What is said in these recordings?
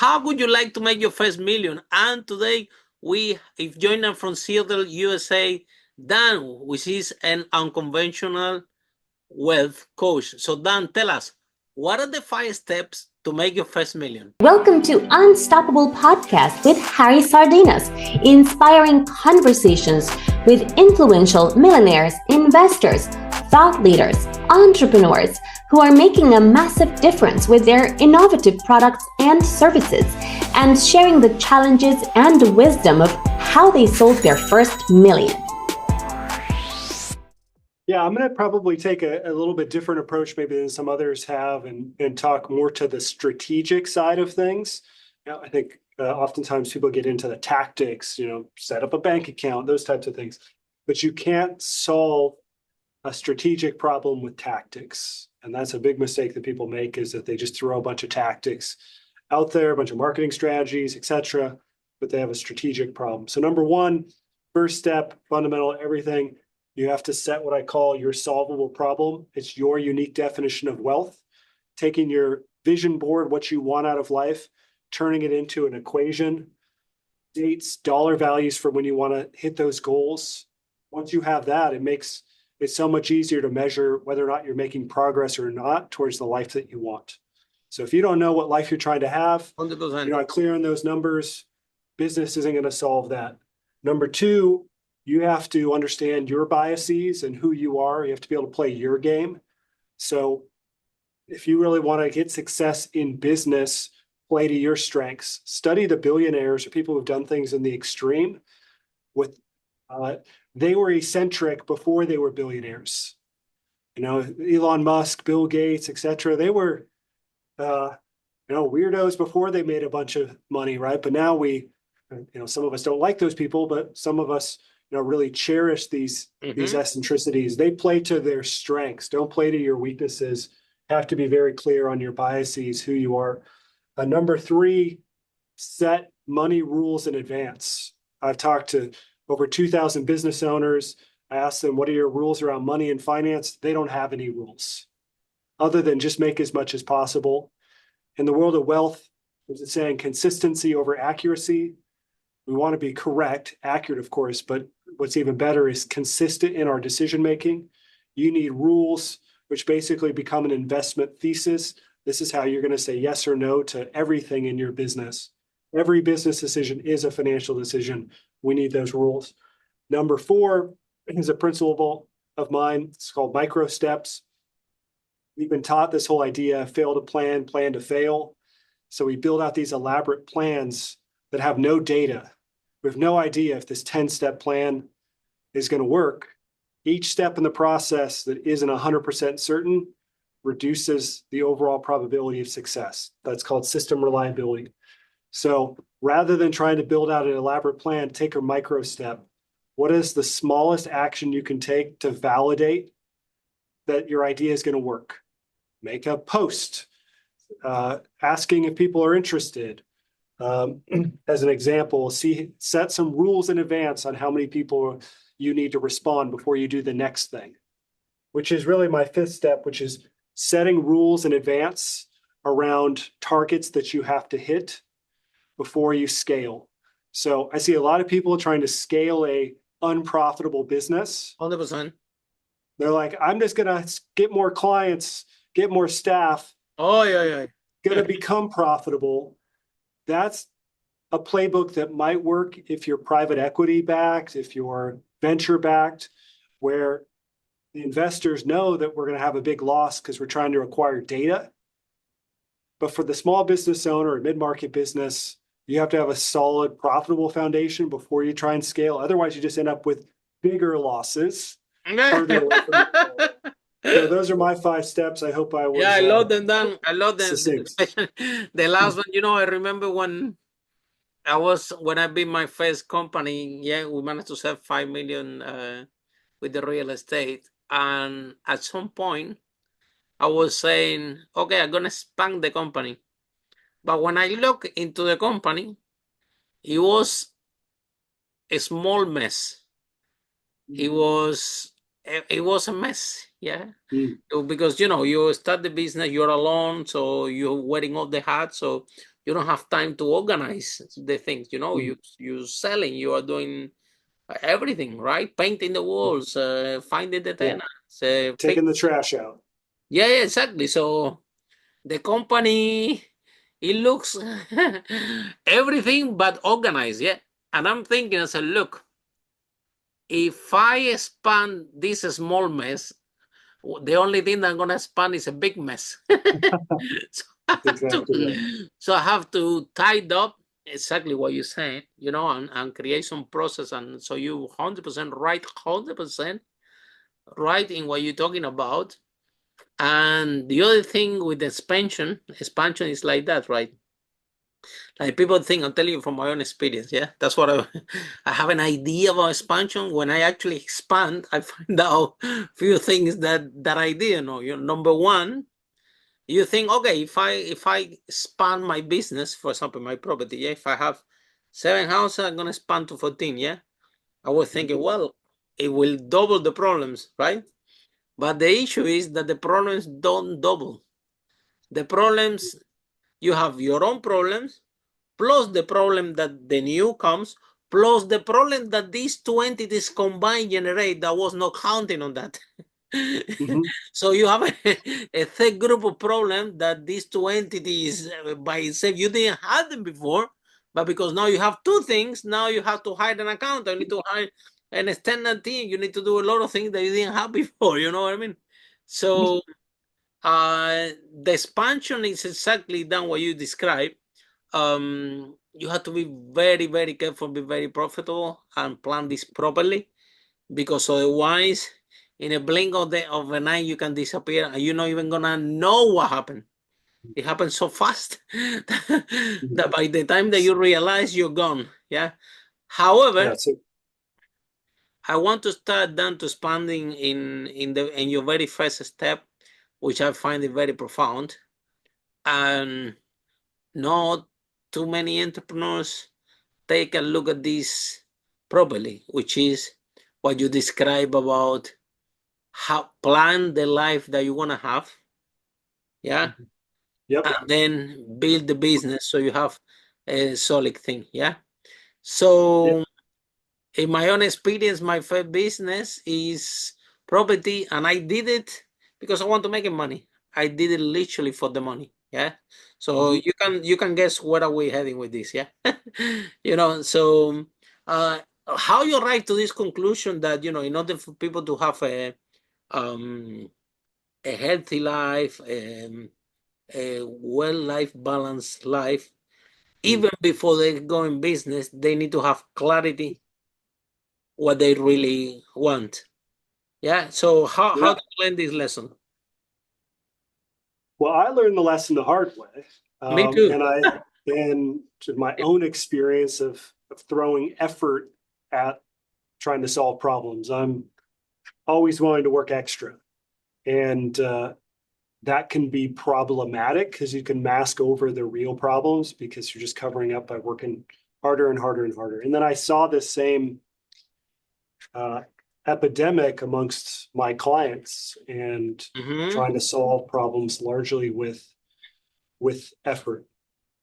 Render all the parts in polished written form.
how would you like to make your first million? And today if joining from Seattle, USA, Dan, which is an unconventional wealth coach. So Dan, tell us, what are the 5 steps to make your first million? Welcome to Unstoppable Podcast with Harry Sardinas, inspiring conversations with influential millionaires, investors, thought leaders, entrepreneurs who are making a massive difference with their innovative products and services, and sharing the challenges and the wisdom of how they sold their first million. Yeah, I'm going to probably take a little bit different approach maybe than some others have and talk more to the strategic side of things. Now, I think oftentimes people get into the tactics, set up a bank account, those types of things. But you can't solve a strategic problem with tactics. And that's a big mistake that people make, is that they just throw a bunch of tactics out there, a bunch of marketing strategies, etc., but they have a strategic problem. So number one, first step, fundamental, everything, you have to set what I call your solvable problem. It's your unique definition of wealth, taking your vision board, what you want out of life, turning it into an equation, dates, dollar values for when you want to hit those goals. Once you have that, it makes it so much easier to measure whether or not you're making progress or not towards the life that you want. So if you don't know what life you're trying to have, 100%. you're not clear on those numbers, business isn't going to solve that. Number two, you have to understand your biases and who you are. You have to be able to play your game. So if you really want to get success in business, play to your strengths. Study the billionaires or people who've done things in the extreme. They were eccentric before they were billionaires. Elon Musk, Bill Gates, etc. They were weirdos before they made a bunch of money, right? But now some of us don't like those people, but some of us really cherish these eccentricities. They play to their strengths. Don't play to your weaknesses. Have to be very clear on your biases, who you are. Number three, set money rules in advance. I've talked to over 2,000 business owners. I asked them, what are your rules around money and finance? They don't have any rules other than just make as much as possible. In the world of wealth, there's a saying, consistency over accuracy. We want to be correct, accurate, of course, but what's even better is consistent in our decision-making. You need rules, which basically become an investment thesis. This is how you're going to say yes or no to everything in your business. Every business decision is a financial decision. We need those rules. Number four is a principle of mine. It's called micro steps. We've been taught this whole idea, fail to plan, plan to fail. So we build out these elaborate plans that have no data. We have no idea if this 10-step plan is going to work. Each step in the process that isn't 100% certain reduces the overall probability of success. That's called system reliability. So rather than trying to build out an elaborate plan, take a micro step. What is the smallest action you can take to validate that your idea is going to work? Make a post, asking if people are interested. As an example, set some rules in advance on how many people you need to respond before you do the next thing, which is really my fifth step, which is setting rules in advance around targets that you have to hit before you scale. So I see a lot of people trying to scale a unprofitable business. 100%. They're like, I'm just going to get more clients, get more staff. Oh, yeah. Going to become profitable. That's a playbook that might work if you're private equity backed, if you're venture backed, where the investors know that we're going to have a big loss because we're trying to acquire data. But for the small business owner or mid-market business, you have to have a solid, profitable foundation before you try and scale. Otherwise, you just end up with bigger losses further away from the goal. So those are my 5 steps. I hope I was. Yeah, I love them, Dan. I love them. Succinct. The last one, I remember when I built my first company, we managed to sell 5 million with the real estate. And at some point, I was saying, okay, I'm going to expand the company. But when I look into the company, it was a small mess. It was a mess, because you start the business, you're alone, so you're wearing all the hats. So you don't have time to organize the things. You know, you're selling, you are doing everything, right? Painting the walls, finding the tenants, taking the trash out. Yeah, exactly. So the company, it looks everything but organized, yeah. And I'm thinking, I said, look, if I expand this small mess, the only thing that I'm gonna expand is a big mess. So I have to tidy up exactly what you're saying, you know, and create some process. And so you 100% right, 100% right in what you're talking about. And the other thing with expansion is like that, right? Like people think, I'm telling you from my own experience, yeah. That's what I have an idea about expansion. When I actually expand, I find out a few things that I didn't know. You know, number one, you think, okay, if I expand my business, for example, my property, yeah, if I have 7 houses, I'm gonna expand to 14, yeah. I was thinking, well, it will double the problems, right? But the issue is that the problems don't double. The problems, you have your own problems, plus the problem that the new comes, plus the problem that these two entities combined generate that was not counting on that. So you have a third group of problems that these two entities by itself, you didn't have them before, but because now you have two things, now you have to hire an accountant, you need to hire an extended team, you need to do a lot of things that you didn't have before, you know what I mean? So the expansion is exactly done what you described. You have to be very, very careful, be very profitable, and plan this properly, because otherwise, in a blink of the night, you can disappear, and you're not even gonna know what happened. It happens so fast that by the time that you realize, you're gone. Yeah. However, I want to start down to expanding in your very first step, which I find it very profound, and not too many entrepreneurs take a look at this properly, which is what you describe about how plan the life that you want to have. Yeah. Yep. And then build the business so you have a solid thing. Yeah. So in my own experience, my first business is property, and I did it because I want to make money. I did it literally for the money. Yeah. So you can guess where are we heading with this. Yeah. You know, so how you arrive to this conclusion that, you know, in order for people to have a healthy life, a well life, balanced life, even before they go in business, they need to have clarity what they really want. Yeah. So how do you learn this lesson? Well, I learned the lesson the hard way. Me too. And my own experience of throwing effort at trying to solve problems. I'm always willing to work extra. And that can be problematic because you can mask over the real problems because you're just covering up by working harder and harder and harder. And then I saw this same epidemic amongst my clients and trying to solve problems largely with effort.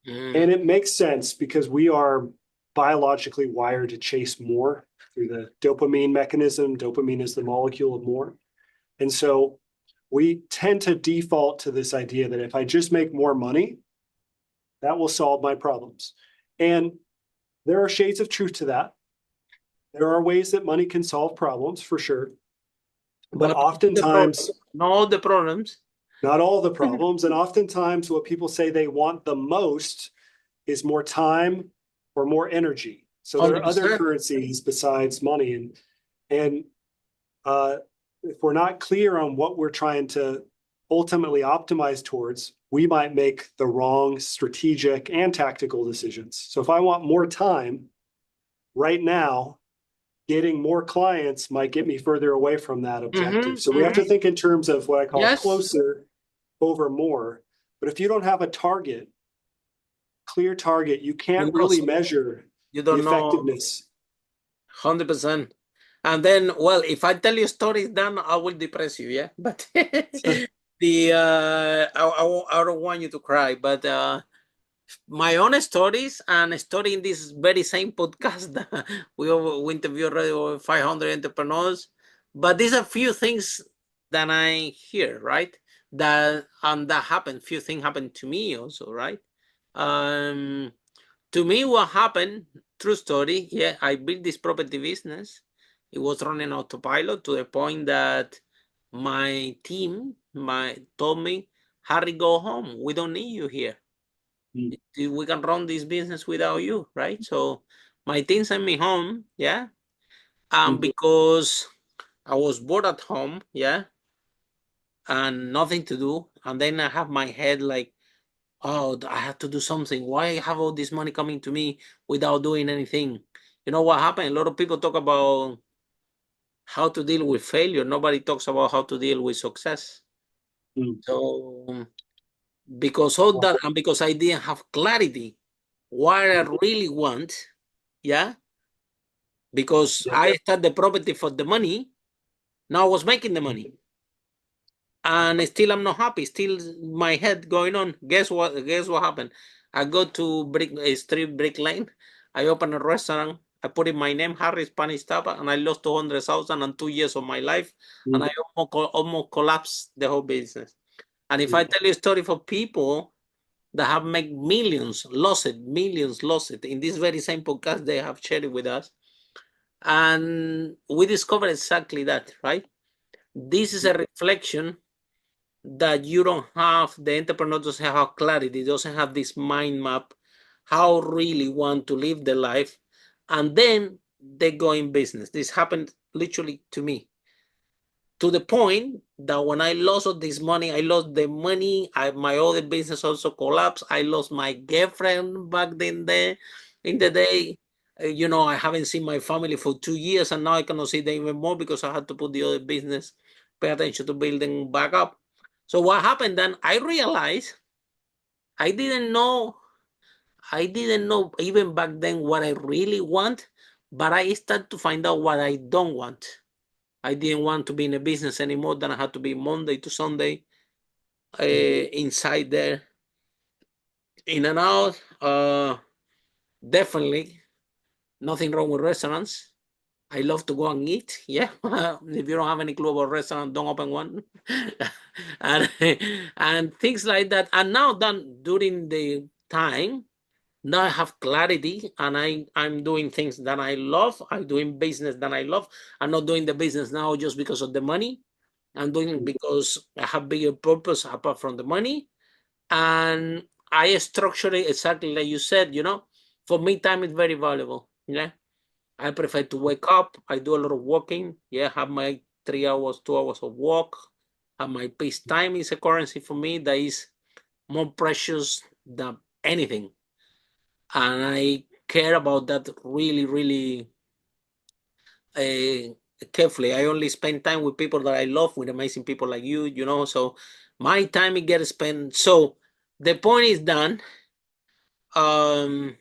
And it makes sense because we are biologically wired to chase more through the dopamine mechanism. Dopamine is the molecule of more. And so we tend to default to this idea that if I just make more money, that will solve my problems. And there are shades of truth to that. There are ways that money can solve problems for sure. But oftentimes, not all the problems. Not all the problems. And oftentimes what people say they want the most is more time or more energy. So there are other currencies besides money. And if we're not clear on what we're trying to ultimately optimize towards, we might make the wrong strategic and tactical decisions. So if I want more time right now, getting more clients might get me further away from that objective. So we have to think in terms of what I call closer over more. But if you don't have a target, clear target, you can't really measure the effectiveness. 100%. And then, well, if I tell you stories, then I will depress you, yeah. But I don't want you to cry. But my own stories and a story in this very same podcast that we interview already over 500 entrepreneurs. But these are few things that I hear, right? That happen. Few things happen to me also, right? Um, to me, what happened? True story. Yeah, I built this property business. It was running autopilot to the point that my team, told me, Harry, go home. We don't need you here. Mm. We can run this business without you, right? So my team sent me home, yeah. Mhm. Because I was bored at home, yeah, and nothing to do. And then I have my head like, oh, I have to do something. Why I have all this money coming to me without doing anything? You know what happened? A lot of people talk about how to deal with failure. Nobody talks about how to deal with success. Mm. So because all that, and because I didn't have clarity what I really want, yeah, because Yeah. I started the property for the money. Now I was making the money, and still I'm not happy. Still my head going on. Guess what? Guess what happened? I go to Street Brick Lane. I open a restaurant. I put in my name, Harry Spanish Tapa, and I lost 200,000 and 2 years of my life, and Mm. I almost collapsed the whole business. And if I Mm. tell you a story for people that have made millions, lost it in this very same podcast they have shared it with us. And we discovered exactly that, right? This is a reflection that you don't have, the entrepreneur doesn't have clarity, doesn't have this mind map, how really want to live the life. And then they go in business. This happened literally to me, to the point that when I lost all this money, I lost the money. My other business also collapsed. I lost my girlfriend back then there in the day. I haven't seen my family for 2 years, and now I cannot see them even more because I had to put the other business, pay attention to building back up. So what happened then? I realized I didn't know. I didn't know even back then what I really want, but I started to find out what I don't want. I didn't want to be in a business anymore. Then I had to be Monday to Sunday inside there, in and out. Definitely nothing wrong with restaurants. I love to go and eat. Yeah, if you don't have any clue about restaurant, don't open one, and and things like that. And now, done during the time, now I have clarity, and I'm doing things that I love. I'm doing business that I love. I'm not doing the business now just because of the money. I'm doing it Mm. because I have bigger purpose apart from the money. And I structure it exactly like you said, for me, time is very valuable. Yeah. I prefer to wake up. I do a lot of walking. Yeah. Have my 3 hours, 2 hours of walk. And my peace time is a currency for me that is more precious than anything. And I care about that really, really uh, carefully. I only spend time with people that I love, with amazing people like you. So my time it gets spent. So the point is done. Um,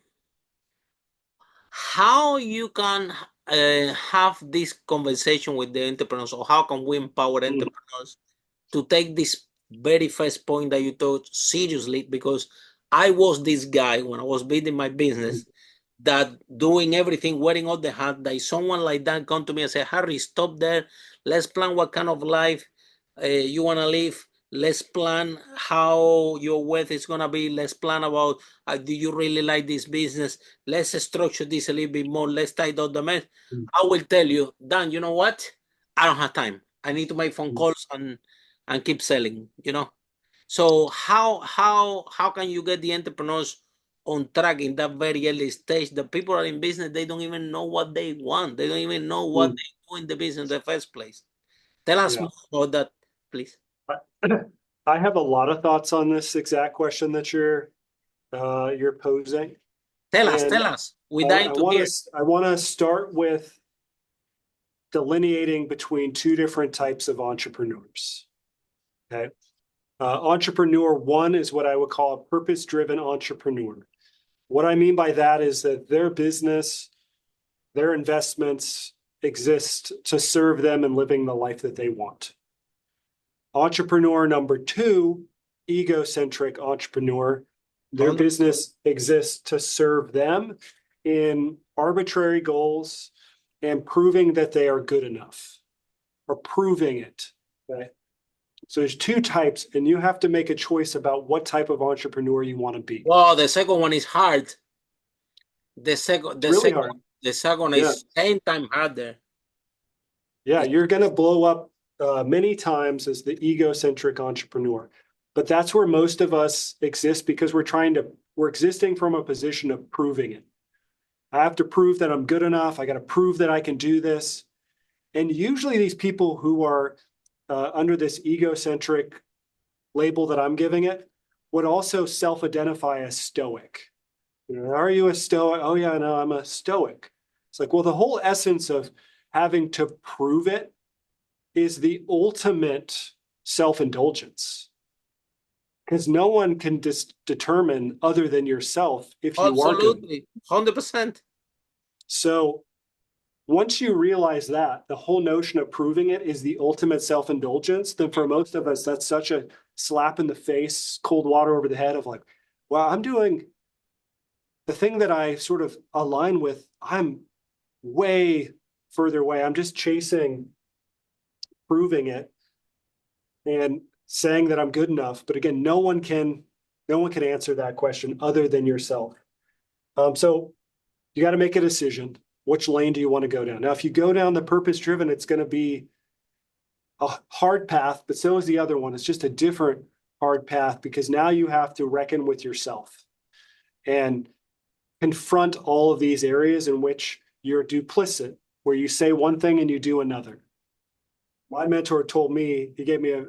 how you can have this conversation with the entrepreneurs, or how can we empower Mm. entrepreneurs to take this very first point that you taught seriously? Because I was this guy when I was building my business that doing everything, wearing all the hat, that someone like that come to me and say, Harry, stop there. Let's plan what kind of life you want to live. Let's plan how your wealth is going to be. Let's plan about, do you really like this business? Let's structure this a little bit more. Let's tighten up the mess. Mm. I will tell you, Dan, you know what? I don't have time. I need to make phone Mm. calls and keep selling. So how can you get the entrepreneurs on track in that very early stage? The people are in business, they don't even know what they want. They don't even know what Mm. they do in the business in the first place. Tell us Yeah. more about that, please. I I have a lot of thoughts on this exact question that you're posing, Tell us, and tell us. We're dying I to want hear. to I want to start with delineating between two different types of entrepreneurs. Okay. Entrepreneur one is what I would call a purpose-driven entrepreneur. What I mean by that is that their business, their investments exist to serve them in living the life that they want. Entrepreneur number two, egocentric entrepreneur, Their business exists to serve them in arbitrary goals and proving that they are good enough or proving it. Okay. So there's two types, and you have to make a choice about what type of entrepreneur you want to be. Well, the second one is hard. The second is 10 times harder. Yeah, you're going to blow up many times as the egocentric entrepreneur. But that's where most of us exist because we're existing from a position of proving it. I have to prove that I'm good enough. I got to prove that I can do this. And usually these people who are under this egocentric label that I'm giving it would also self-identify as stoic. You know, are you a stoic? Oh yeah, no, I'm a stoic. It's like, well, the whole essence of having to prove it is the ultimate self-indulgence. Because no one can determine other than yourself if you are good. Absolutely, 100%. So once you realize that the whole notion of proving it is the ultimate self-indulgence, then for most of us, that's such a slap in the face, cold water over the head of like, wow, I'm doing the thing that I sort of align with. I'm way further away. I'm just chasing proving it and saying that I'm good enough. But again, no one can answer that question other than yourself. So you got to make a decision. Which lane do you want to go down? Now, if you go down the purpose-driven, it's going to be a hard path, but so is the other one. It's just a different hard path because now you have to reckon with yourself and confront all of these areas in which you're duplicit, where you say one thing and you do another. My mentor told me, he gave me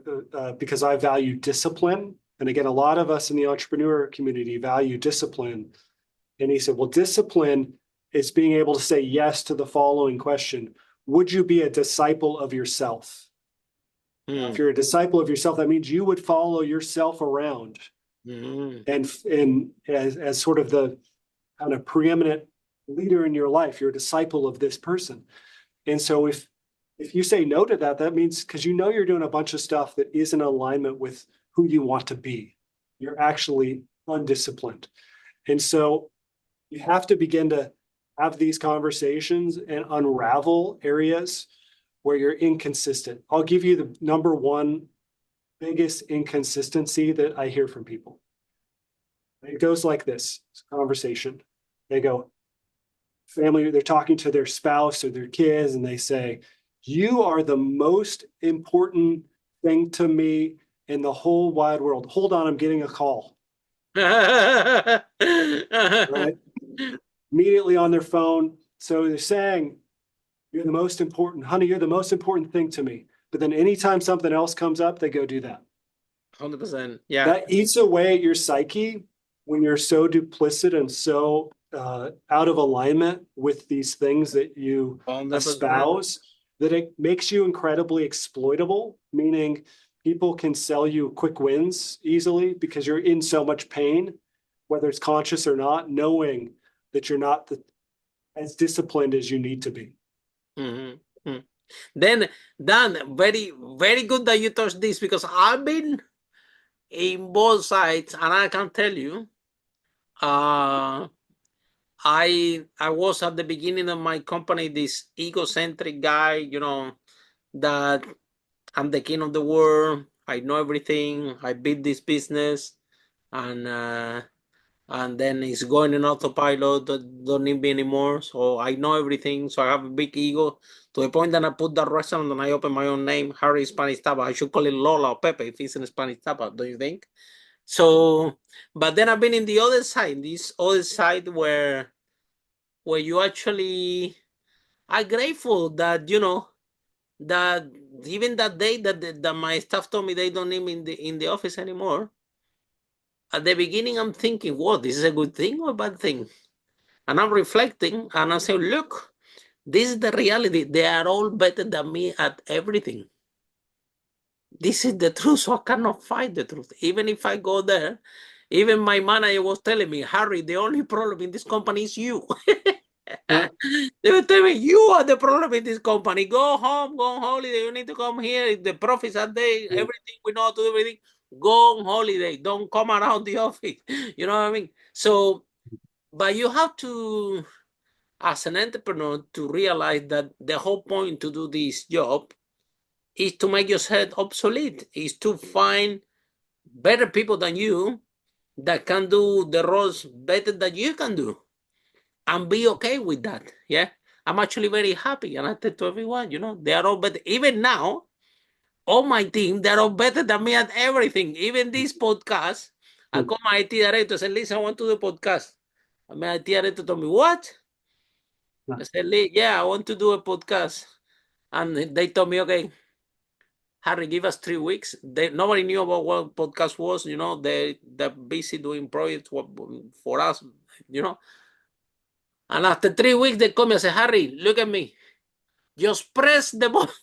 because I value discipline. And again, a lot of us in the entrepreneur community value discipline. And he said, well, discipline is being able to say yes to the following question. Would you be a disciple of yourself? If you're a disciple of yourself, that means you would follow yourself around and as sort of the kind of preeminent leader in your life. You're a disciple of this person. And so if you say no to that, that means because you know you're doing a bunch of stuff that is in alignment with who you want to be. You're actually undisciplined. And so you have to begin to have these conversations and unravel areas where you're inconsistent. I'll give you the number one biggest inconsistency that I hear from people. It goes like this conversation. They go, family, they're talking to their spouse or their kids, and they say, you are the most important thing to me in the whole wide world. Hold on, I'm getting a call. Right? Immediately on their phone. So they're saying, you're the most important, honey, you're the most important thing to me. But then anytime something else comes up, they go do that. 100%. Yeah. That eats away at your psyche when you're so duplicit and so out of alignment with these things that you 100%. espouse, that it makes you incredibly exploitable, meaning people can sell you quick wins easily because you're in so much pain, whether it's conscious or not, knowing that you're not as disciplined as you need to be. Mm-hmm. Then, Dan, very, very good that you touched this because I've been in both sides, and I can tell you, I was at the beginning of my company this egocentric guy, you know, that I'm the king of the world. I know everything. I built this business, and then it's going in autopilot. Don't need me anymore. So I know everything. So I have a big ego to the point that I put that restaurant and I open my own name, Harry Spanish Tapa. I should call it Lola or Pepe if it's in Spanish Tapa. Don't you think? So, but then I've been in the other side, this other side where you actually are grateful that, you know, that even that day that my staff told me they don't need me in the office anymore. At the beginning, I'm thinking, "What? This is a good thing or a bad thing?" And I'm reflecting, and I say, "Look, this is the reality. They are all better than me at everything. This is the truth, so I cannot fight the truth. Even if I go there, even my manager was telling me, Harry, the only problem in this company is you." Yeah. They were telling me, you are the problem in this company. Go home, go on holiday. You need to come here. The profits are there. Everything, we know how to do everything. Go on holiday. Don't come around the office. You know what I mean? So, but you have to, as an entrepreneur, to realize that the whole point to do this job is to make yourself obsolete, is to find better people than you that can do the roles better than you can do, and be okay with that. Yeah. I'm actually very happy. And I tell to everyone, they are all better. Even now, all my team, they're all better than me at everything. Even this podcast, I call my IT director and said, listen, I want to do a podcast. And my IT director told me, what? I said, yeah, I want to do a podcast. And they told me, okay, Harry, give us 3 weeks. Nobody knew about what podcast was. They're busy doing projects for us, you know. And after 3 weeks, they come and say, Harry, look at me. Just press the button.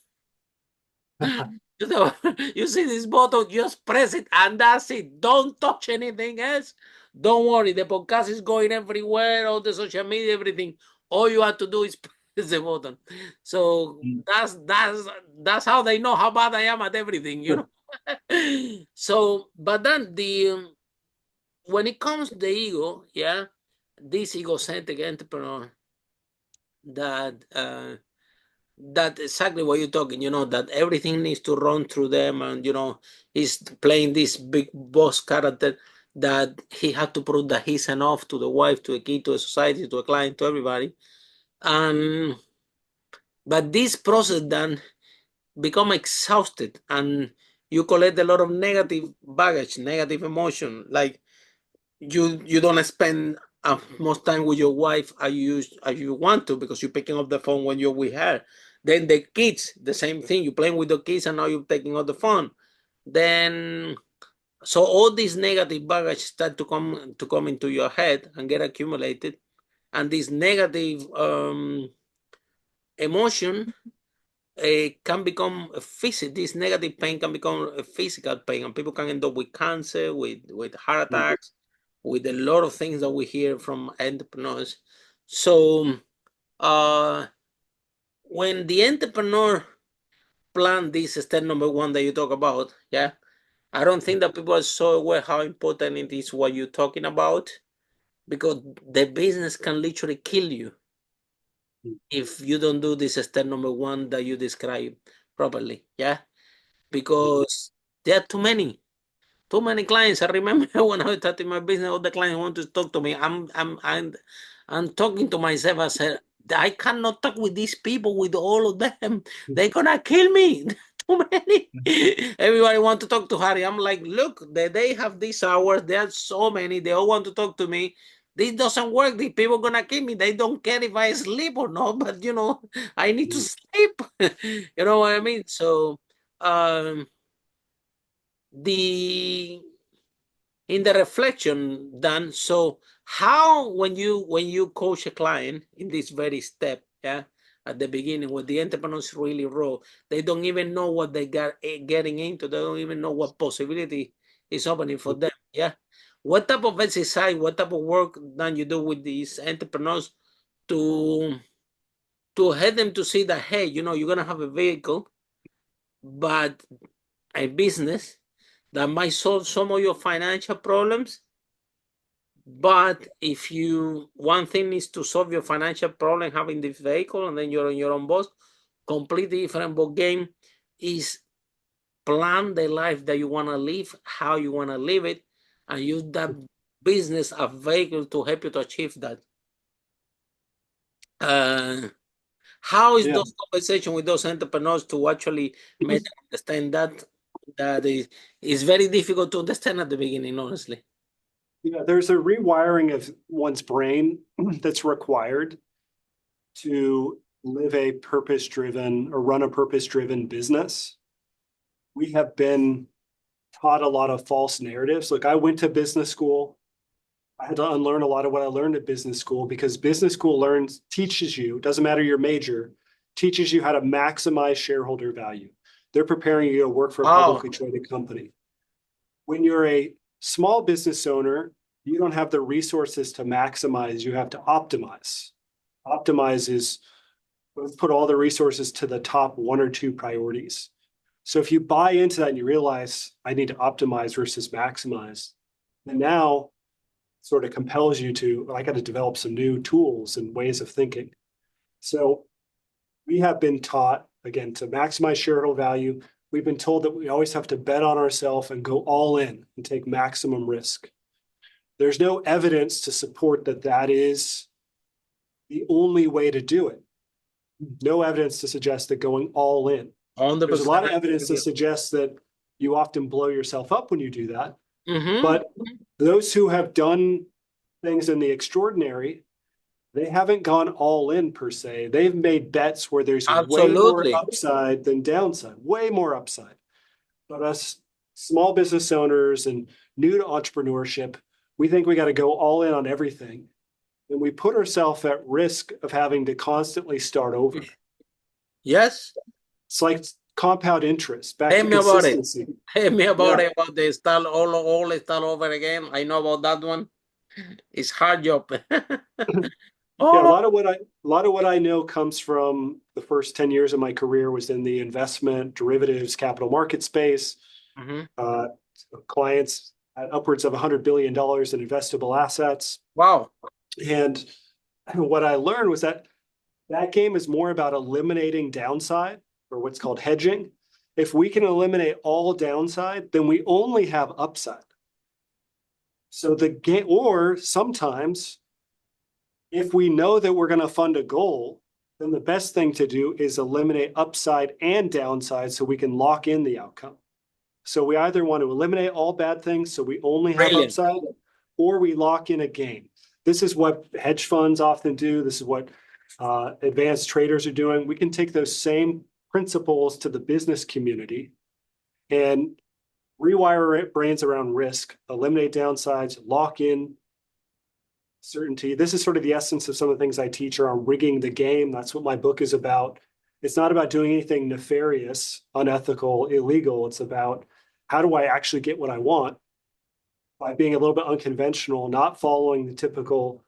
You see this button, just press it, and that's it. Don't touch anything else. Don't worry. The podcast is going everywhere, all the social media, everything. All you have to do is press the button. So that's how they know how bad I am at everything. So, but then when it comes to the ego, yeah, this egocentric entrepreneur that exactly what you're talking, that everything needs to run through them, and he's playing this big boss character that he had to prove that he's enough to the wife, to a kid, to a society, to a client, to everybody. But this process then become exhausted, and you collect a lot of negative baggage, negative emotion. Like you don't spend most time with your wife as you want to, because you're picking up the phone when you're with her. Then the kids, the same thing. You're playing with the kids, and now you're taking up the phone. Then, so all these negative baggage start to come into your head and get accumulated, and this negative emotion can become a physical. This negative pain can become a physical pain, and people can end up with cancer, with heart attacks, with a lot of things that we hear from entrepreneurs. So, when the entrepreneur plan this step number one that you talk about, yeah, I don't think that people are so aware how important it is what you're talking about, because the business can literally kill you if you don't do this step number one that you describe properly. Yeah, because there are too many clients. I remember when I started my business, all the clients want to talk to me. I'm talking to myself. I said, I cannot talk with these people, with all of them. They're gonna kill me. Too many. Everybody want to talk to Harry. I'm like, look, they have these hours. There are so many. They all want to talk to me. This doesn't work. The people gonna kill me. They don't care if I sleep or not. But I need to sleep. You know what I mean? So, the in the reflection done. So how, when you coach a client in this very step, yeah, at the beginning, when the entrepreneurs really raw, they don't even know what they got getting into. They don't even know what possibility is opening for them. Yeah. What type of exercise, what type of work then you do with these entrepreneurs to help them to see that, hey, you're gonna have a vehicle, but a business that might solve some of your financial problems. But if one thing is to solve your financial problem, having this vehicle, and then you're on your own boss, completely different ball game is plan the life that you want to live, how you want to live it, and use that business as vehicle to help you to achieve that. How is those conversations with those entrepreneurs to actually make them understand that is very difficult to understand at the beginning, honestly? Yeah, there's a rewiring of one's brain that's required to live a purpose-driven or run a purpose-driven business. We have been taught a lot of false narratives. Look, I went to business school. I had to unlearn a lot of what I learned at business school, because business school teaches you, doesn't matter your major, teaches you how to maximize shareholder value. They're preparing you to work for a publicly traded company. When you're a small business owner, you don't have the resources to maximize, you have to optimize. Optimize is, let's put all the resources to the top one or two priorities. So if you buy into that and you realize I need to optimize versus maximize, and now sort of compels you to, I got to develop some new tools and ways of thinking. So we have been taught, again, to maximize shareholder value. We've been told that we always have to bet on ourselves and go all in and take maximum risk. There's no evidence to support that that is the only way to do it. No evidence to suggest that going all in. There's a lot of evidence to suggest that you often blow yourself up when you do that. But those who have done things in the extraordinary, they haven't gone all in per se. They've made bets where there's way more upside than downside, way more upside. But us small business owners and new to entrepreneurship, we think we got to go all in on everything. And we put ourselves at risk of having to constantly start over. Yes. It's like compound interest. Back Tell to me about it. consistency. Tell me about it, about the start all start over again. I know about that one. It's hard job. Yeah, a lot of what I know comes from the first 10 years of my career was in the investment, derivatives, capital market space. Clients at upwards of $100 billion in investable assets. Wow. And what I learned was that that game is more about eliminating downside, or what's called hedging. If we can eliminate all downside, then we only have upside. So the game, or sometimes if we know that we're going to fund a goal, then the best thing to do is eliminate upside and downside so we can lock in the outcome. So we either want to eliminate all bad things so we only have upside, or we lock in a gain. This is what hedge funds often do. This is what advanced traders are doing. We can take those same principles to the business community and rewire our brains around risk, eliminate downsides, lock in certainty. This is sort of the essence of some of the things I teach around rigging the game. That's what my book is about. It's not about doing anything nefarious, unethical, illegal. It's about how do I actually get what I want by being a little bit unconventional, not following the typical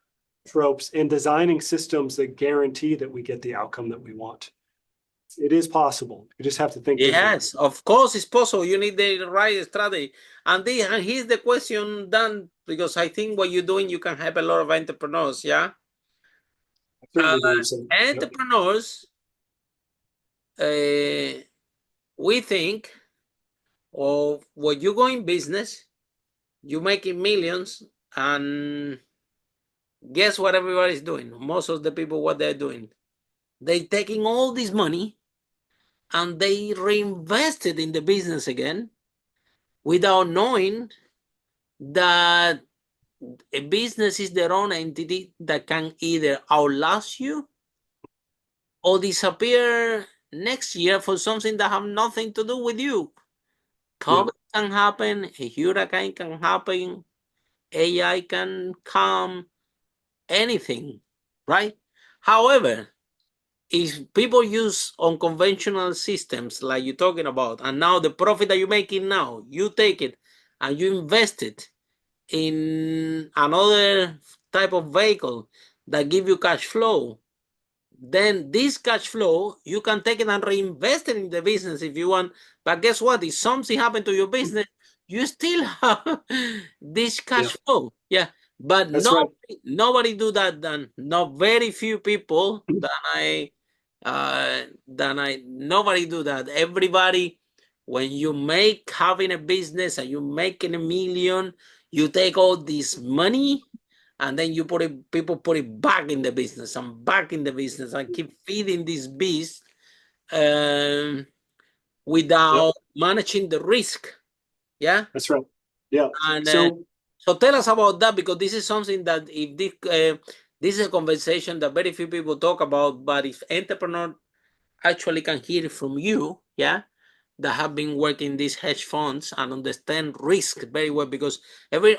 tropes, and designing systems that guarantee that we get the outcome that we want. It is possible. You just have to think. Yes, of course it's possible. You need the right strategy. And here's the question, Dan, because I think what you're doing, you can help a lot of entrepreneurs, yeah? Entrepreneurs, we think, of when you go in business, you're making millions, and guess what everybody's doing? Most of the people, what they're doing, they're taking all this money and they reinvest it in the business again without knowing that a business is their own entity that can either outlast you or disappear next year for something that have nothing to do with you. COVID can happen, a hurricane can happen, AI can come, anything, right? However, if people use unconventional systems like you're talking about, and now the profit that you're making now, you take it and you invest it in another type of vehicle that give you cash flow, then this cash flow, you can take it and reinvest it in the business if you want. But guess what? If something happened to your business, you still have this cash flow. Yeah. But nobody do that. Then not very few people nobody do that. Everybody, when you having a business and you're making $1 million, you take all this money and then you people put it back in the business and back in the business and keep feeding this beast without managing the risk. Yeah, that's right. Yeah. And so tell us about that, because this is something that if this is a conversation that very few people talk about, but if entrepreneur actually can hear it from you, yeah, that have been working these hedge funds and understand risk very well, because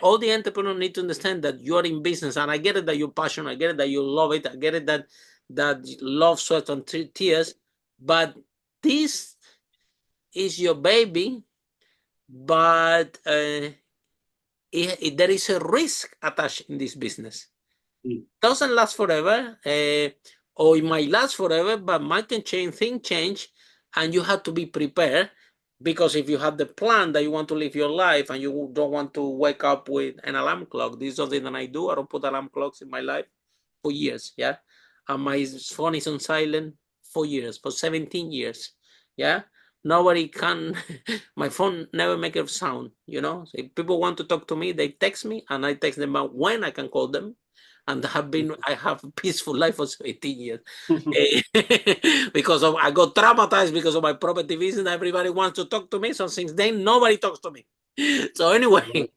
all the entrepreneurs need to understand that you are in business. And I get it that you're passionate, I get it that you love it, I get it that love, sweat, and tears, but this is your baby. But there is a risk attached in this business. It doesn't last forever, or it might last forever, but market change, things change, and you have to be prepared. Because if you have the plan that you want to live your life and you don't want to wake up with an alarm clock, this is something that I do. I don't put alarm clocks in my life for years. Yeah. And my phone is on silent for years, for 17 years. Yeah. Nobody can, my phone never make a sound, you know. So if people want to talk to me, they text me and I text them about when I can call them. And I have a peaceful life for 17 years. Because I got traumatized because of my property business. Everybody wants to talk to me. So since then, nobody talks to me. So anyway,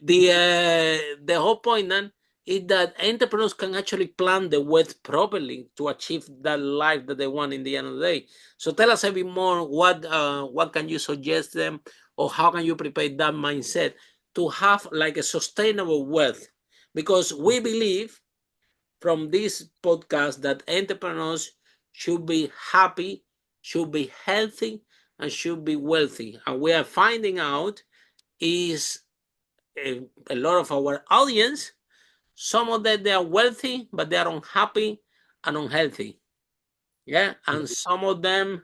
the whole point then is that entrepreneurs can actually plan the wealth properly to achieve that life that they want in the end of the day. So tell us a bit more, what can you suggest them, or how can you prepare that mindset to have like a sustainable wealth? Because we believe from this podcast that entrepreneurs should be happy, should be healthy, and should be wealthy. And we are finding out is a lot of our audience, some of them, they are wealthy, but they are unhappy and unhealthy. Yeah. And some of them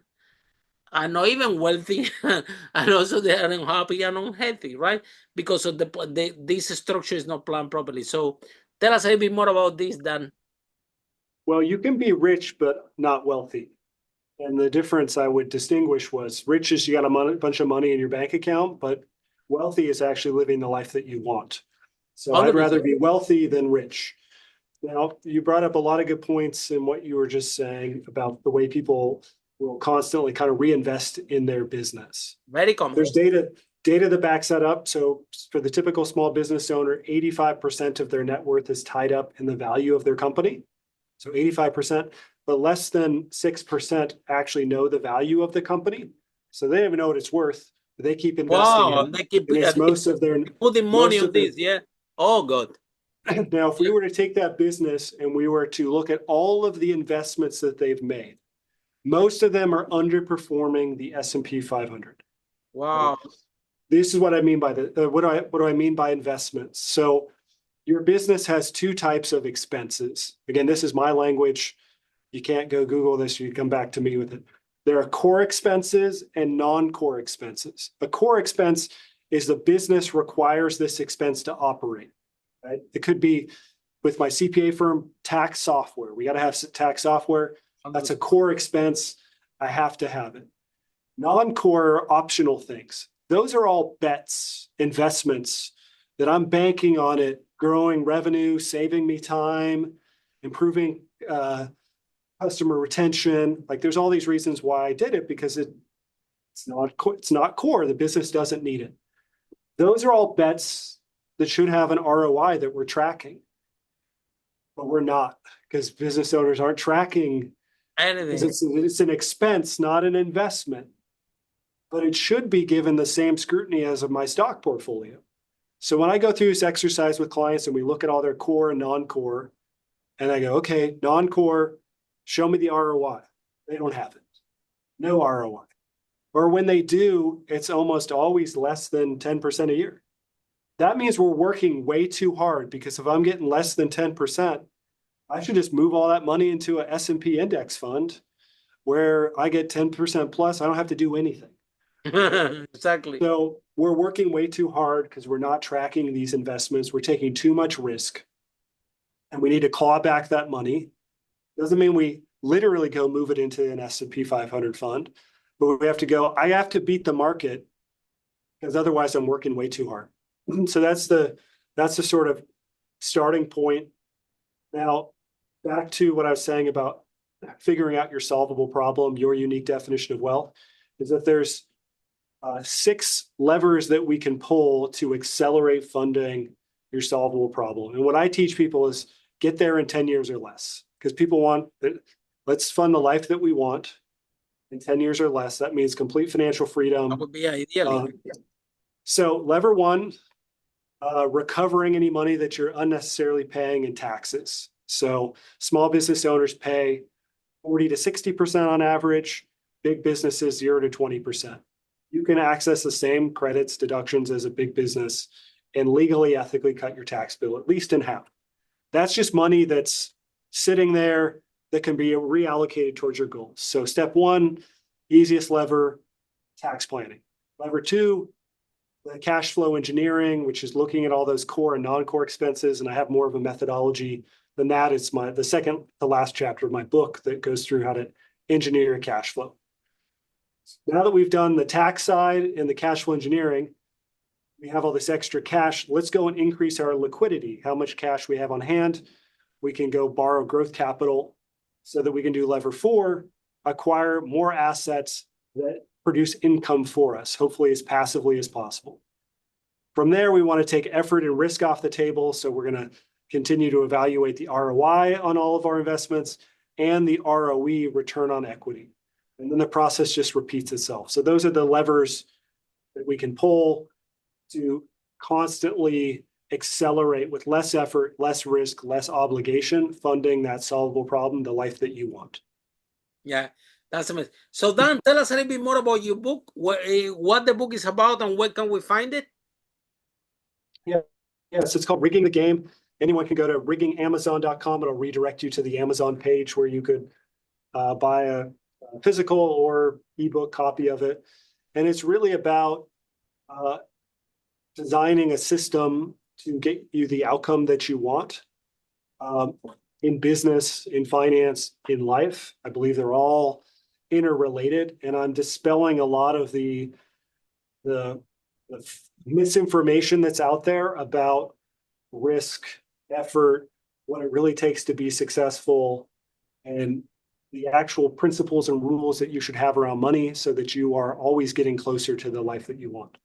are not even wealthy and also they are unhappy and unhealthy, right? Because of this structure is not planned properly. So tell us a bit more about this, Dan. Well, you can be rich but not wealthy. And the difference I would distinguish was rich is you got a bunch of money in your bank account, but wealthy is actually living the life that you want. So I'd rather be wealthy than rich. Now, you brought up a lot of good points in what you were just saying about the way people will constantly kind of reinvest in their business. Very common. There's data that backs that up. So for the typical small business owner, 85% of their net worth is tied up in the value of their company. So 85%, but less than 6% actually know the value of the company. So they don't even know what it's worth, but they keep investing in it. They keep most of their putting money on this. Yeah. Oh God. Now, if we were to take that business and we were to look at all of the investments that they've made, most of them are underperforming the S&P 500. Wow. This is what I mean by what do I mean by investments? So your business has two types of expenses. Again, this is my language. You can't go Google this. You come back to me with it. There are core expenses and non-core expenses. A core expense is the business requires this expense to operate. Right? It could be with my CPA firm, tax software. We got to have tax software. That's a core expense. I have to have it. Non-core are optional things. Those are all bets, investments that I'm banking on it, growing revenue, saving me time, improving customer retention. Like there's all these reasons why I did it because it's not core. The business doesn't need it. Those are all bets that should have an ROI that we're tracking, but we're not because business owners aren't tracking anything. It's an expense, not an investment, but it should be given the same scrutiny as of my stock portfolio. So when I go through this exercise with clients and we look at all their core and non-core, and I go, okay, non-core, show me the ROI. They don't have it. No ROI. Or when they do, it's almost always less than 10% a year. That means we're working way too hard because if I'm getting less than 10%, I should just move all that money into a S&P index fund where I get 10% plus. I don't have to do anything. Exactly. So we're working way too hard because we're not tracking these investments. We're taking too much risk and we need to claw back that money. Doesn't mean we literally go move it into an S&P 500 fund, but we have to go, I have to beat the market because otherwise I'm working way too hard. So that's the sort of starting point. Now, back to what I was saying about figuring out your solvable problem, your unique definition of wealth, is that there's 6 levers that we can pull to accelerate funding your solvable problem. And what I teach people is get there in 10 years or less, because people want, let's fund the life that we want in 10 years or less. That means complete financial freedom. That would be ideal. So lever 1, recovering any money that you're unnecessarily paying in taxes. So small business owners pay 40 to 60% on average, big businesses 0 to 20%. You can access the same credits, deductions as a big business and legally, ethically cut your tax bill at least in half. That's just money that's sitting there that can be reallocated towards your goals. So step 1, easiest lever, tax planning. Lever two, the cash flow engineering, which is looking at all those core and non-core expenses. And I have more of a methodology than that. It's the second to last chapter of my book that goes through how to engineer cash flow. Now that we've done the tax side and the cash flow engineering, we have all this extra cash. Let's go and increase our liquidity. How much cash we have on hand. We can go borrow growth capital so that we can do lever four, acquire more assets that produce income for us, hopefully as passively as possible. From there, we want to take effort and risk off the table. So we're going to continue to evaluate the ROI on all of our investments and the ROE, return on equity. And then the process just repeats itself. So those are the levers that we can pull to constantly accelerate with less effort, less risk, less obligation, funding that solvable problem, the life that you want. Yeah, that's amazing. So Dan, tell us a little bit more about your book, what the book is about and where can we find it? Yes, it's called Rigging the Game. Anyone can go to riggingamazon.com. It'll redirect you to the Amazon page where you could buy a physical or ebook copy of it. And it's really about designing a system to get you the outcome that you want in business, in finance, in life. I believe they're all interrelated, and I'm dispelling a lot of the misinformation that's out there about risk, effort, what it really takes to be successful, and the actual principles and rules that you should have around money so that you are always getting closer to the life that you want.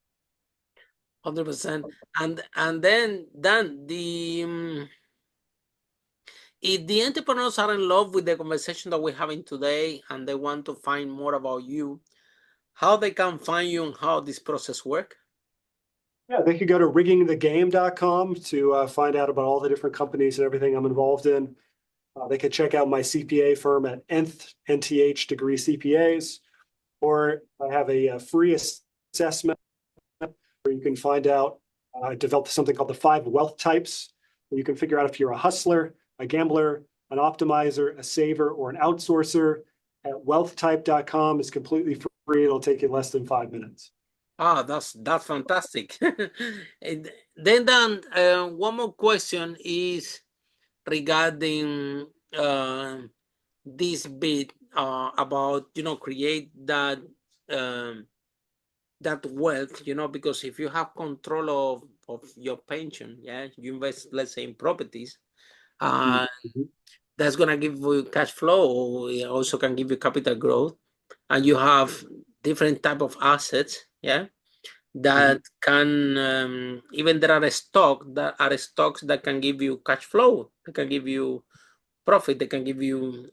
100%. And then if the entrepreneurs are in love with the conversation that we're having today and they want to find more about you, how they can find you and how this process works? Yeah, they could go to riggingthegame.com to find out about all the different companies and everything I'm involved in. They could check out my CPA firm at Nth Degree CPAs, or I have a free assessment where you can find out. I developed something called the 5 wealth types, where you can figure out if you're a hustler, a gambler, an optimizer, a saver, or an outsourcer. At wealthtype.com is completely free. It'll take you less than 5 minutes. Ah, that's fantastic. And then Dan, one more question is regarding this bit about create that that wealth, because if you have control of your pension, yeah, you invest, let's say, in properties, that's gonna give you cash flow. It also can give you capital growth, and you have different type of assets, yeah, that can even there are stocks that can give you cash flow. They can give you profit. They can give you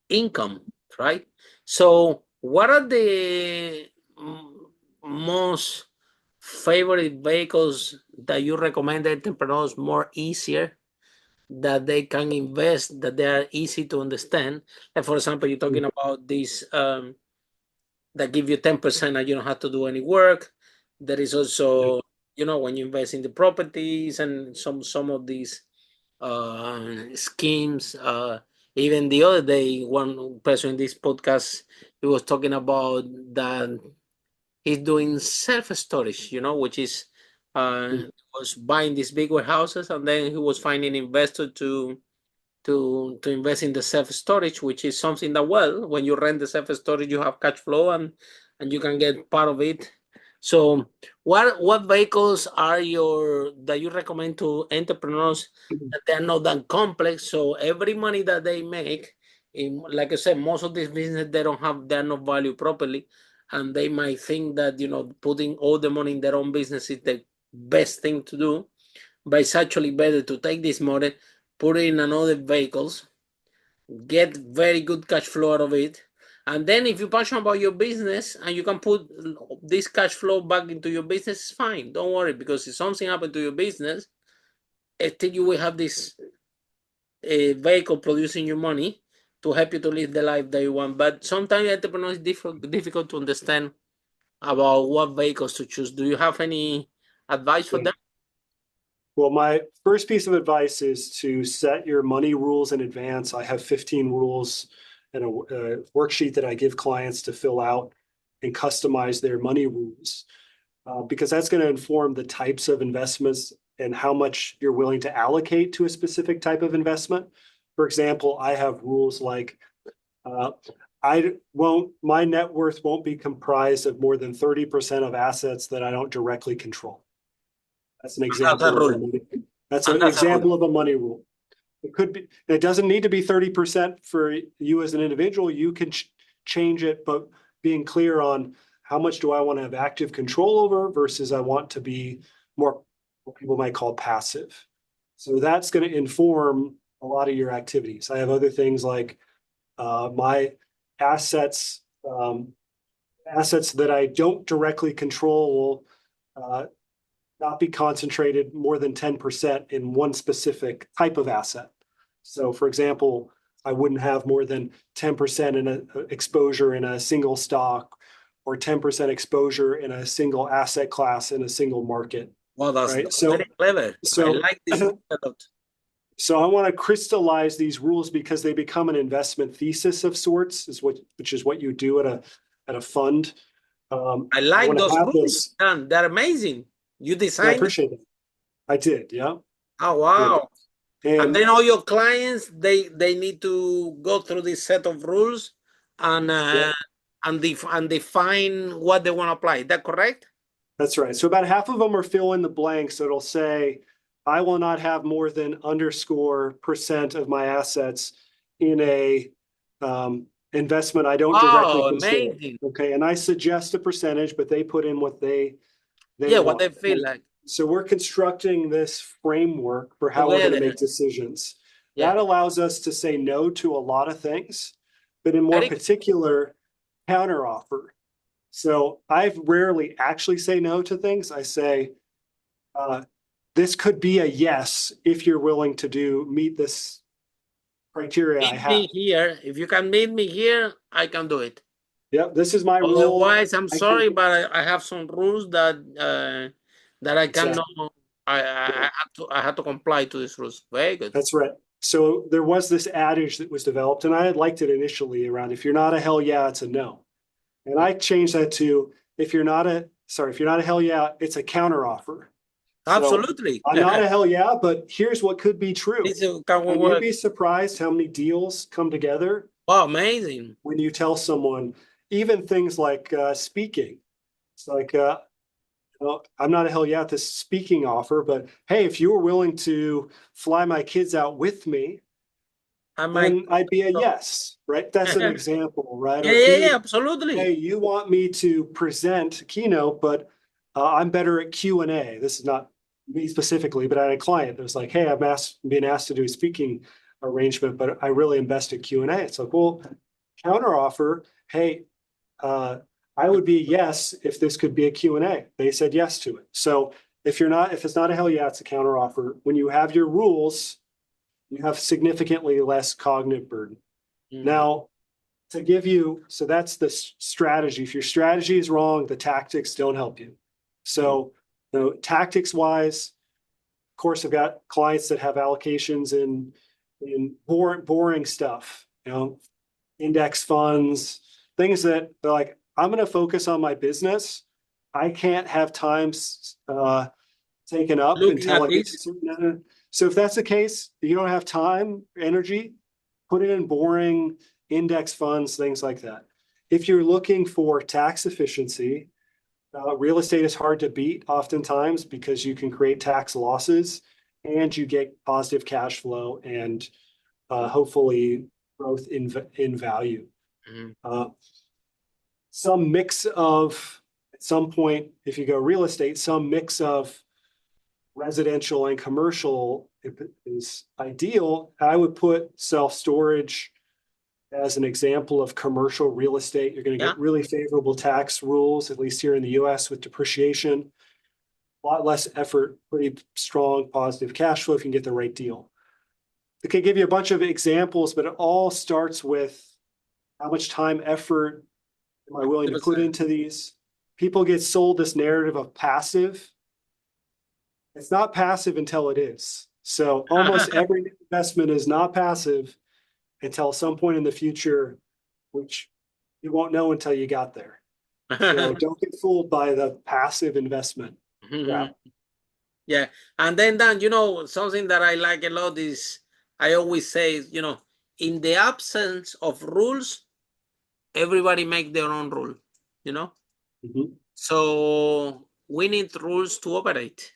income, right? So, what are the most favorite vehicles that you recommend entrepreneurs more easier that they can invest, that they are easy to understand? Like, for example, you're talking about this that give you 10% and you don't have to do any work. There is also, when you invest in the properties and some of these schemes. Even the other day, one person in this podcast, he was talking about that he's doing self-storage, which is was buying these big warehouses, and then he was finding investor to invest in the self-storage, which is something that, well, when you rent the self-storage, you have cash flow and you can get part of it. So what vehicles are that you recommend to entrepreneurs that they're not that complex? So every money that they make, like I said, most of these business, they're not valued properly. And they might think that, putting all the money in their own business is the best thing to do. But it's actually better to take this money, put it in another vehicles, get very good cash flow out of it. And then if you're passionate about your business and you can put this cash flow back into your business, it's fine. Don't worry, because if something happened to your business, still you will have this vehicle producing you money to help you to live the life that you want. But sometimes entrepreneurs is difficult to understand about what vehicles to choose. Do you have any advice for them? Well, my first piece of advice is to set your money rules in advance. I have 15 rules and a worksheet that I give clients to fill out. and customize their money rules, because that's going to inform the types of investments and how much you're willing to allocate to a specific type of investment. For example, I have rules like my net worth won't be comprised of more than 30% of assets that I don't directly control. That's an example of a money rule. It could be, it doesn't need to be 30% for you as an individual. You can change it, but being clear on how much do I want to have active control over versus I want to be more, what people might call passive. So that's going to inform a lot of your activities. I have other things like my assets that I don't directly control will not be concentrated more than 10% in one specific type of asset. So for example, I wouldn't have more than 10% in a exposure in a single stock or 10% exposure in a single asset class in a single market. Well, that's right? very clever. So, I like this a lot. So I want to crystallize these rules because they become an investment thesis of sorts, which is what you do at a fund. I like those rules. They're amazing. You designed. I appreciate it. I did, yeah. Oh wow! And then all your clients, they need to go through this set of rules and define what they want to apply. Is that correct? That's right. So about half of them are fill in the blanks. So it'll say, I will not have more than _% of my assets in a investment I don't directly control. Amazing. Okay, and I suggest a percentage, but they put in what they want. What they feel like. So we're constructing this framework for how we're going to make decisions. That allows us to say no to a lot of things, but in more particular, counteroffer. So I rarely actually say no to things. I say, this could be a yes if you're willing to meet this criteria I have. Me here. If you can meet me here, I can do it. Yeah, this is my rule. Otherwise, I'm sorry, but I have some rules that I cannot. I had to comply to these rules. Very good. That's right. So there was this adage that was developed, and I had liked it initially around, if you're not a hell yeah, it's a no. And I changed that to, if you're not a hell yeah, it's a counteroffer. Absolutely. So I'm not a hell yeah, but here's what could be true. And you'd be surprised how many deals come together. Wow, amazing. When you tell someone, even things like speaking. It's like, I'm not a hell yeah at this speaking offer, but hey, if you were willing to fly my kids out with me, then I'd be a yes, right? That's an example, right? Yeah, absolutely. Hey, you want me to present keynote, but I'm better at Q&A. This is not me specifically, but I had a client that was like, hey, I'm being asked to do a speaking arrangement, but I really invest in Q&A. It's like, well, counteroffer, hey, I would be a yes if this could be a Q&A. They said yes to it. So if it's not a hell yeah, it's a counteroffer. When you have your rules, you have significantly less cognitive burden. Now, so that's the strategy. If your strategy is wrong, the tactics don't help you. So, tactics wise, of course, I've got clients that have allocations in boring stuff, index funds, things that they're like, I'm going to focus on my business. I can't have time taken up until I get to certain. So if that's the case, you don't have time, energy, put it in boring index funds, things like that. If you're looking for tax efficiency, real estate is hard to beat oftentimes because you can create tax losses and you get positive cash flow and hopefully growth in value. Some mix of, at some point, if you go real estate, some mix of residential and commercial is ideal. I would put self-storage as an example of commercial real estate. You're going to get really favorable tax rules, at least here in the US with depreciation, a lot less effort, pretty strong positive cash flow if you can get the right deal. I can give you a bunch of examples, but it all starts with how much time, effort am I willing to put into these? People get sold this narrative of passive. It's not passive until it is. So almost every investment is not passive until some point in the future, which you won't know until you got there. So don't get fooled by the passive investment. Yeah. And then, Dan, you know, something that I like a lot is I always say, you know, in the absence of rules, everybody make their own rule, you know? So we need rules to operate.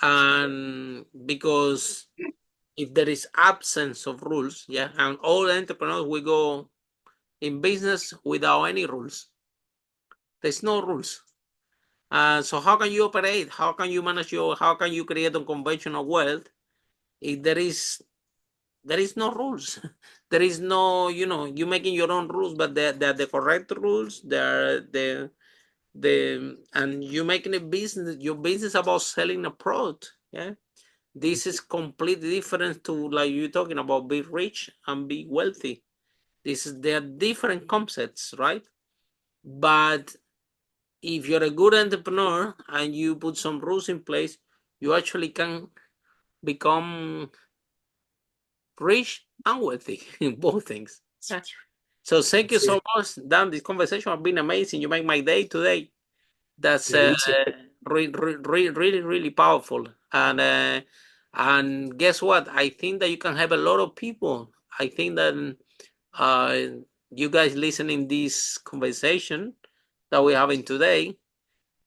And because if there is absence of rules, yeah, and all entrepreneurs, we go in business without any rules. There's no rules. So how can you operate? How can you manage how can you create unconventional wealth if there is no rules? There is no, you know, you making your own rules, but they're the correct rules. They're and you making a business, your business about selling a product. Yeah. This is completely different to like you're talking about be rich and be wealthy. They're different concepts, right? But if you're a good entrepreneur and you put some rules in place, you actually can become rich and wealthy in both things. So thank you so much, Dan. This conversation has been amazing. You make my day today. That's really powerful. And guess what? I think that you can have a lot of people. I think that you guys listening this conversation that we're having today,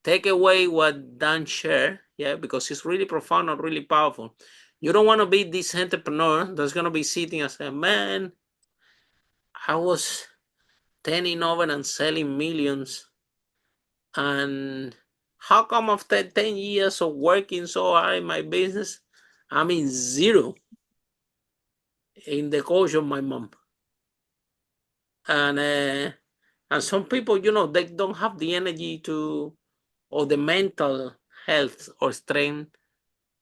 take away what Dan shared, yeah, because it's really profound and really powerful. You don't want to be this entrepreneur that's going to be sitting and saying, man, I was turning over and selling millions. And how come after 10 years of working so hard in my business, I'm in zero in the coach of my mom? And some people, you know, they don't have the energy or the mental health or strength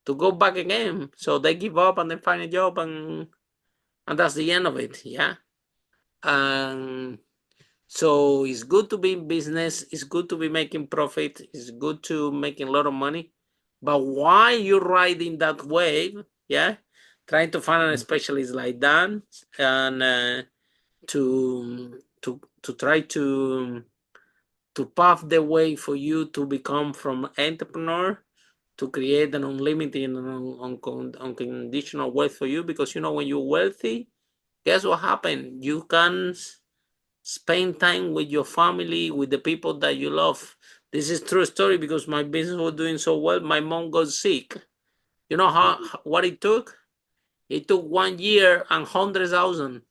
to go back again. So they give up and they find a job and that's the end of it. Yeah. And so it's good to be in business. It's good to be making profit. It's good to making a lot of money. But why you're riding that wave, yeah, trying to find a specialist like Dan and to try to pave the way for you to become from entrepreneur to create an unlimited and unconditional wealth for you. Because, you know, when you're wealthy, guess what happens? You can spend time with your family, with the people that you love. This is true story because my business was doing so well. My mom got sick. You know what it took? It took 1 year and 100,000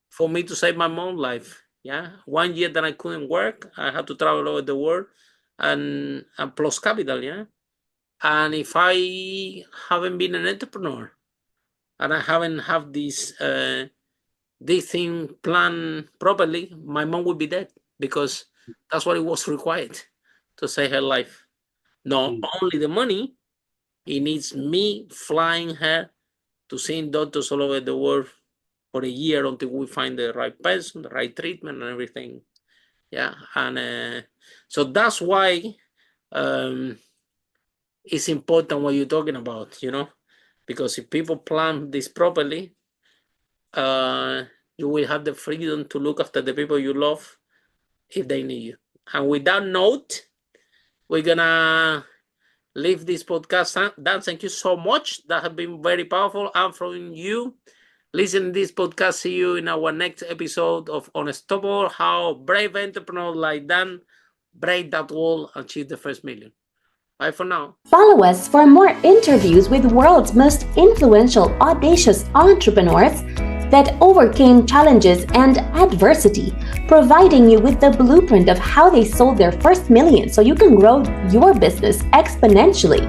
for me to save my mom's life. Yeah, 1 year that I couldn't work, I had to travel over the world, and plus capital. Yeah, and if I haven't been an entrepreneur, and I haven't have this thing planned properly, my mom would be dead because that's what it was required to save her life. Not only the money, it needs me flying her to seeing doctors all over the world for a year until we find the right person, the right treatment, and everything. Yeah, and so that's why it's important what you're talking about, you know, because if people plan this properly, you will have the freedom to look after the people you love if they need you. And with that note, we're gonna leave this podcast. Dan, thank you so much. That has been very powerful. And from you, listen to this podcast. See you in our next episode of Unstoppable, how brave entrepreneurs like Dan break that wall and achieve the first million. Bye for now. Follow us for more interviews with the world's most influential, audacious entrepreneurs that overcame challenges and adversity, providing you with the blueprint of how they sold their first million so you can grow your business exponentially.